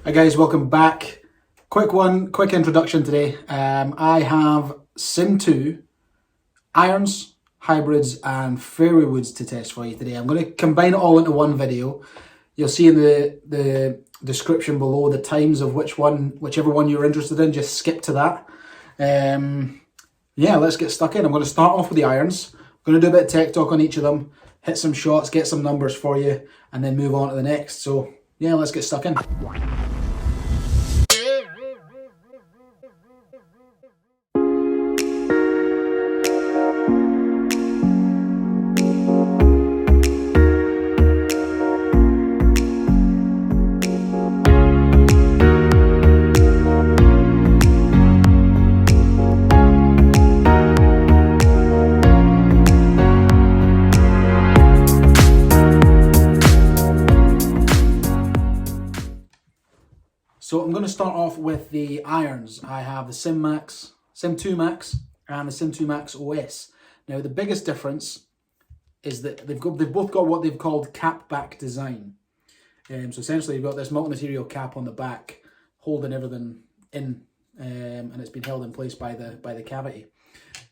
Hi guys, welcome back. Quick introduction today. I have SiM2 Irons, Hybrids and Fairway Woods to test for you today. I'm going to combine it all into one video. You'll see in the description below the times of whichever one you're interested in. Just skip to that. Yeah, let's get stuck in. I'm going to start off with the irons. I'm going to do a bit of tech talk on each of them, hit some shots, get some numbers for you, and then move on to the next. So yeah, let's get stuck in. So I'm going to start off with the irons. I have the SiM2 Max and the SiM2 Max OS. Now the biggest difference is that they've both got what they've called cap back design. So essentially you've got this multi-material cap on the back holding everything in, and it's been held in place by the cavity.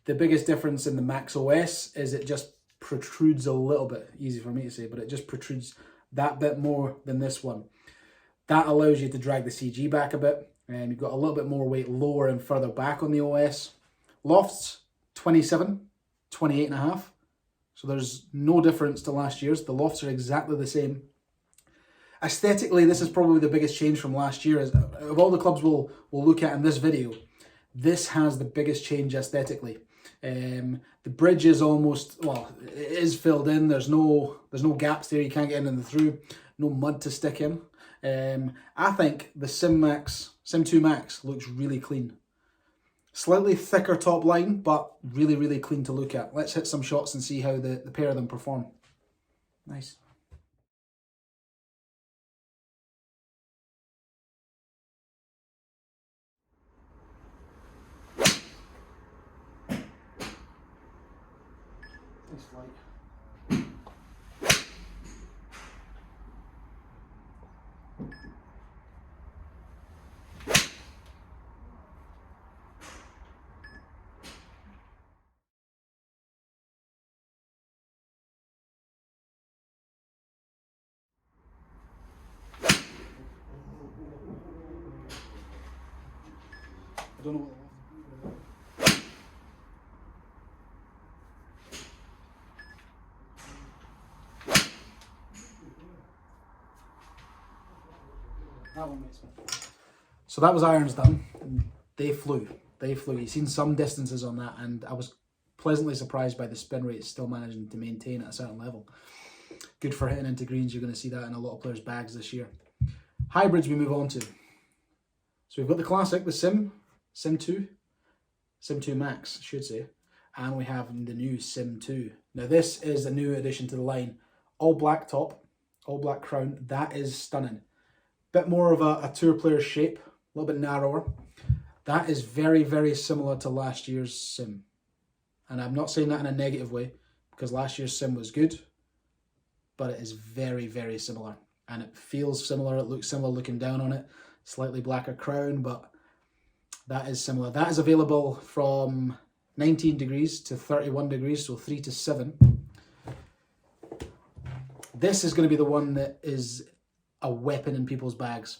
The biggest difference in the Max OS is it just protrudes a little bit. Easy for me to say, but it just protrudes that bit more than this one. That allows you to drag the CG back a bit, and you've got a little bit more weight lower and further back on the OS. Lofts, 27, 28.5. So there's no difference to last year's. The lofts are exactly the same. Aesthetically, this is probably the biggest change from last year. Of all the clubs we'll look at in this video, this has the biggest change aesthetically. The bridge is almost, well, it is filled in. There's no gaps there. You can't get in and through. No mud to stick in. I think the SiM2 Max looks really clean. Slightly thicker top line, but really, really clean to look at. Let's hit some shots and see how the pair of them perform. Nice. Nice flight. I don't know. That one makes sense. So that was irons done. They flew. You've seen some distances on that, and I was pleasantly surprised by the spin rate still managing to maintain at a certain level. Good for hitting into greens. You're going to see that in a lot of players' bags this year. Hybrids we move on to. So we've got the classic, the SiM2 Max, I should say, and we have the new SiM2. Now this is a new addition to the line. All black top, all black crown. That is stunning. Bit more of a tour player shape, a little bit narrower. That is very, very similar to last year's Sim. And I'm not saying that in a negative way, because last year's Sim was good, but it is very, very similar. And it feels similar, it looks similar looking down on it. Slightly blacker crown, but that is similar. That is available from 19 degrees to 31 degrees, so 3 to 7. This is going to be the one that is a weapon in people's bags.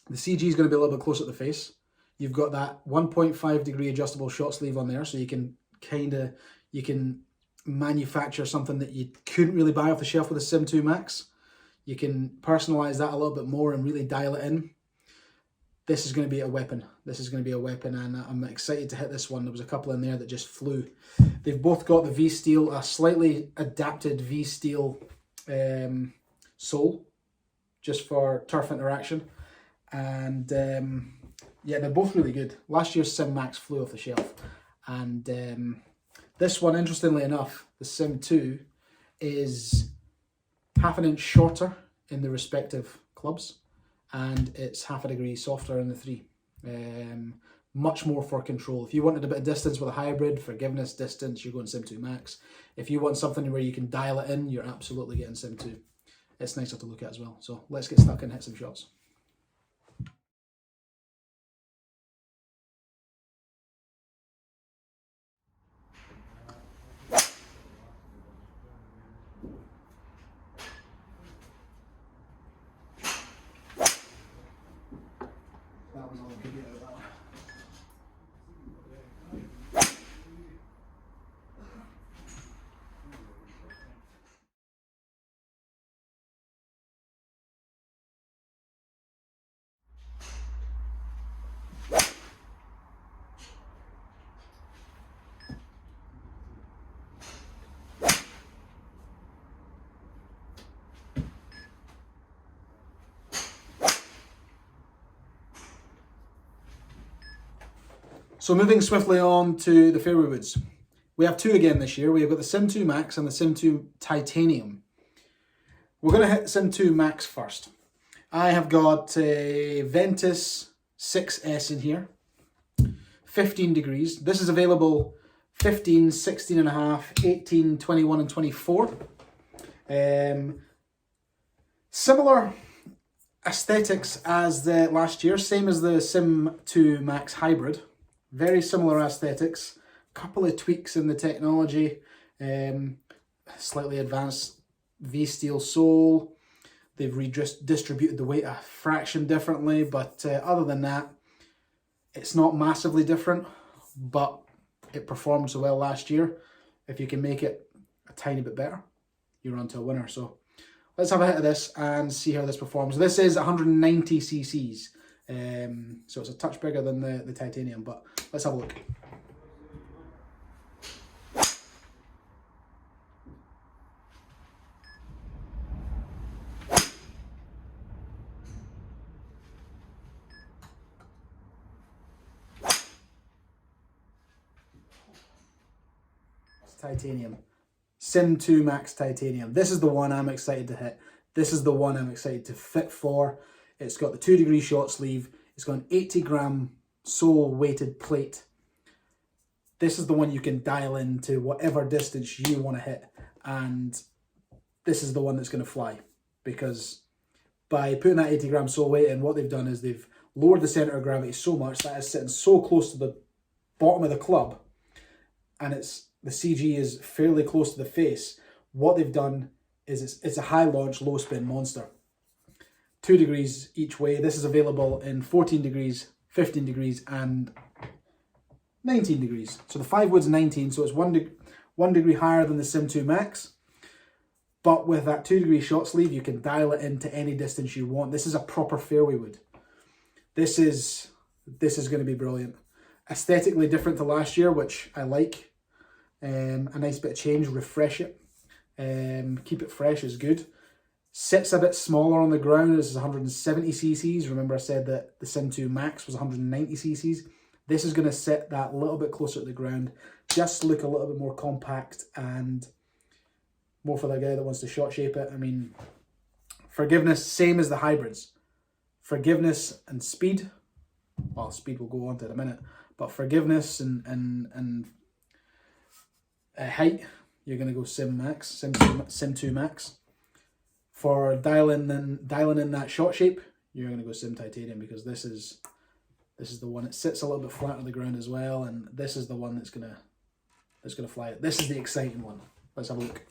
The CG is going to be a little bit closer to the face. You've got that 1.5 degree adjustable shot sleeve on there, so you can manufacture something that you couldn't really buy off the shelf with a SiM2 Max. You can personalize that a little bit more and really dial it in. This is going to be a weapon. And I'm excited to hit this one. There was a couple in there that just flew. They've both got the V-steel, a slightly adapted V-steel sole, just for turf interaction. And yeah, they're both really good. Last year's Sim Max flew off the shelf. And this one, interestingly enough, the SiM2 is half an inch shorter in the respective clubs, and it's half a degree softer in the 3. Much more for control. If you wanted a bit of distance with a hybrid, forgiveness distance, you're going SiM2 Max. If you want something where you can dial it in, you're absolutely getting SiM2. It's nicer to look at as well. So let's get stuck and hit some shots. So moving swiftly on to the fairway woods. We have two again this year. We've got the SiM2 Max and the SiM2 Titanium. We're going to hit SiM2 Max first. I have got a Ventus 6S in here, 15 degrees. This is available 15, 16 and a half, 18, 21 and 24. Similar aesthetics as the last year, same as the SiM2 Max Hybrid. Very similar aesthetics, couple of tweaks in the technology, slightly advanced V-steel sole. They've redistributed the weight a fraction differently, but other than that, it's not massively different, but it performed so well last year. If you can make it a tiny bit better, you're on to a winner. So let's have a hit of this and see how this performs. This is 190 cc's, so it's a touch bigger than the Titanium, but let's have a look. Titanium. SiM2 Max Titanium. This is the one I'm excited to hit. This is the one I'm excited to fit for. It's got the 2-degree short sleeve. It's got an 80-gram sole weighted plate. This is the one you can dial into whatever distance you want to hit. And this is the one that's going to fly. Because by putting that 80-gram sole weight in, what they've done is they've lowered the center of gravity so much that it's sitting so close to the bottom of the club. And the CG is fairly close to the face. What they've done is it's a high launch, low spin monster. 2 degrees each way. This is available in 14 degrees, 15 degrees, and 19 degrees. So the 5 wood's 19, so it's one degree higher than the SiM2 Max. But with that 2-degree short sleeve, you can dial it into any distance you want. This is a proper fairway wood. This is going to be brilliant. Aesthetically different to last year, which I like. A nice bit of change, refresh it, keep it fresh is good. Sits a bit smaller on the ground. This is 170 cc's. Remember I said that the SiM2 Max was 190 cc's. This is going to sit that a little bit closer to the ground, just look a little bit more compact and more for the guy that wants to shot shape it. I mean, forgiveness, same as the hybrids. Forgiveness and speed. Well, speed will go on to in a minute, but forgiveness and height, you're going to go SiM2 Max. For dialing in that shot shape, you're going to go Sim Titanium, because this is the one. It sits a little bit flat on the ground as well, and this is the one that's gonna fly it. This is the exciting one. Let's have a look.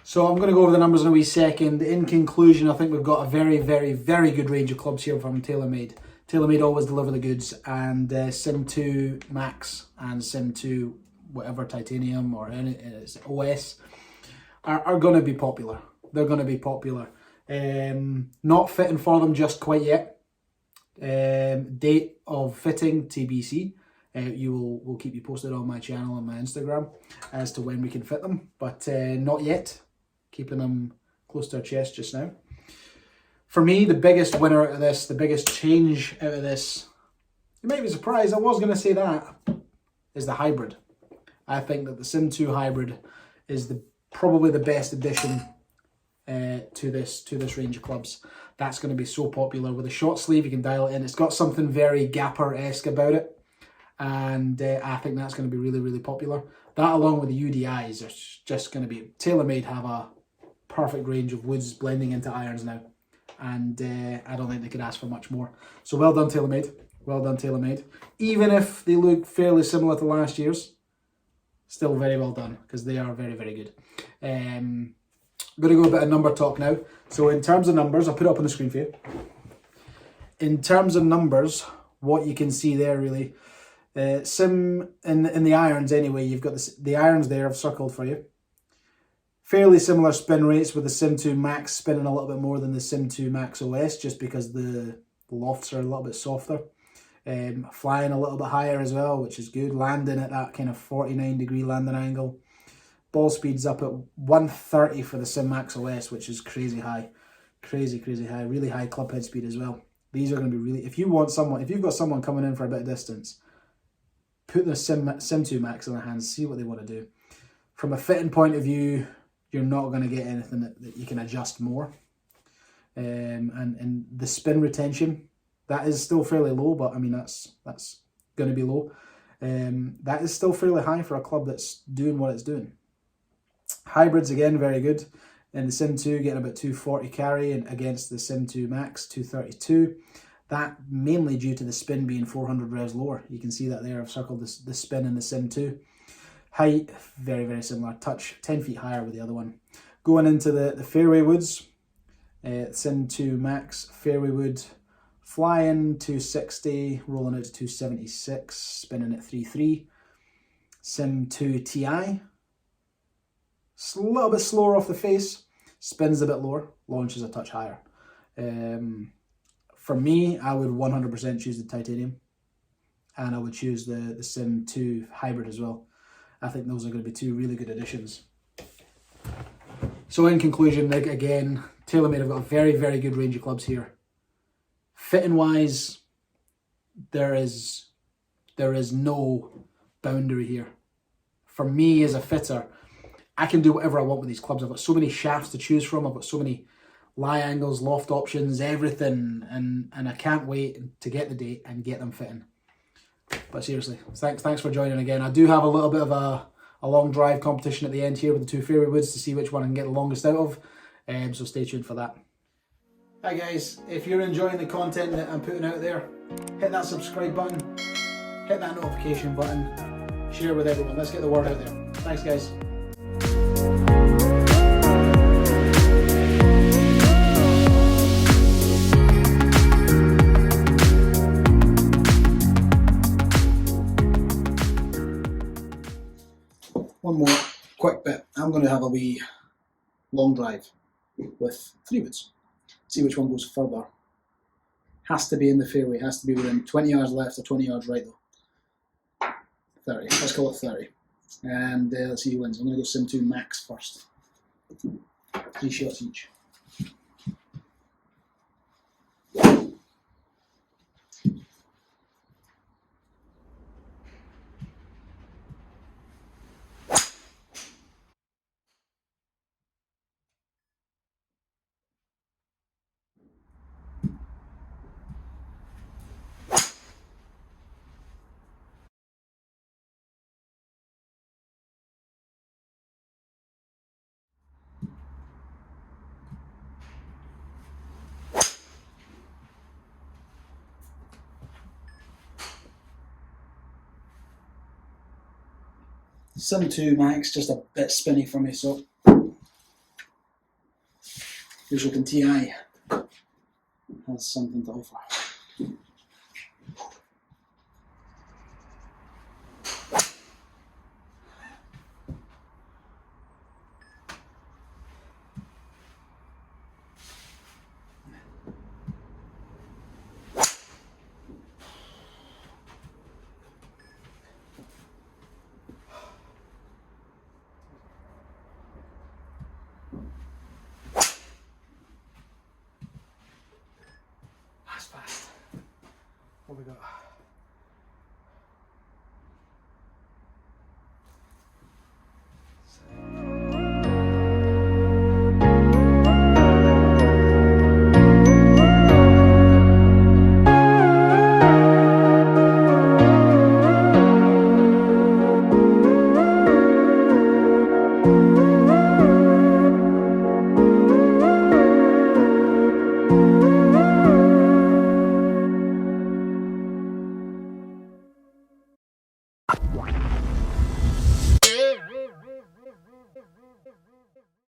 So I'm going to go over the numbers in a wee second. In conclusion, I think we've got a very, very, very good range of clubs here from Taylormade. Taylormade always deliver the goods, and SiM2 Max and SiM2 whatever Titanium or any OS are going to be popular. They're going to be popular. Not fitting for them just quite yet. Date of fitting TBC. We'll keep you posted on my channel and my Instagram as to when we can fit them, but not yet. Keeping them close to our chest just now. For me, the biggest winner out of this, the biggest change out of this, you might be surprised, I was going to say that, is the hybrid. I think that the SiM2 Hybrid is probably the best addition to this range of clubs. That's going to be so popular. With a short sleeve, you can dial it in. It's got something very Gapper-esque about it, and I think that's going to be really, really popular. That, along with the UDIs, are just going to be... Taylormade have a perfect range of woods blending into irons now, and I don't think they could ask for much more. So well done, Taylormade. Well done, Taylormade. Even if they look fairly similar to last year's, still very well done, because they are very, very good. I'm going to go a bit of number talk now. So in terms of numbers, I'll put it up on the screen for you. In terms of numbers, what you can see there really, in the irons anyway, you've got the irons there I've circled for you. Fairly similar spin rates, with the SiM2 Max spinning a little bit more than the SiM2 Max OS, just because the The lofts are a little bit softer. Flying a little bit higher as well, which is good. Landing at that kind of 49-degree landing angle. Ball speed's up at 130 for the SiM Max OS, which is crazy high. Crazy high. Really high club head speed as well. These are going to be really... If you've got someone coming in for a bit of distance, put the SiM2 Max in their hands, see what they want to do. From a fitting point of view, you're not going to get anything that you can adjust more. And the spin retention, that is still fairly low, but I mean that's going to be low. That is still fairly high for a club that's doing what it's doing. Hybrids again, very good. And the Sim2 getting about 240 carry and against the Sim2 Max 232. That mainly due to the spin being 400 revs lower. You can see that there. I've circled the spin in the Sim2. Height, very similar. Touch 10 feet higher with the other one. Going into the fairway woods, Sim2 Max Fairway wood, flying 260, rolling out to 276, spinning at 3.3. Sim2 Ti, a little bit slower off the face, spins a bit lower, launches a touch higher. For me, I would 100% choose the titanium, and I would choose the SiM2 Hybrid as well. I think those are going to be two really good additions. So in conclusion, again, Taylormade have got a very good range of clubs here. Fitting wise, there is no boundary here. For me as a fitter, I can do whatever I want with these clubs. I've got so many shafts to choose from. I've got so many lie angles, loft options, everything, and I can't wait to get the date and get them fitting. But seriously, thanks for joining again. I do have a little bit of a long drive competition at the end here with the two fairway woods to see which one I can get the longest out of. So stay tuned for that. Hi guys, if you're enjoying the content that I'm putting out there, hit that subscribe button, hit that notification button, share with everyone. Let's get the word out there. Thanks guys. One more quick bit. I'm going to have a wee long drive with 3 woods. See which one goes further. Has to be in the fairway. Has to be within 20 yards left or 20 yards right though. 30. Let's call it 30. And let's see who wins. I'm going to go Sim2 Max first. 3 shots each. Sim2 Max, just a bit spinny for me, so here's hoping Ti has something to offer.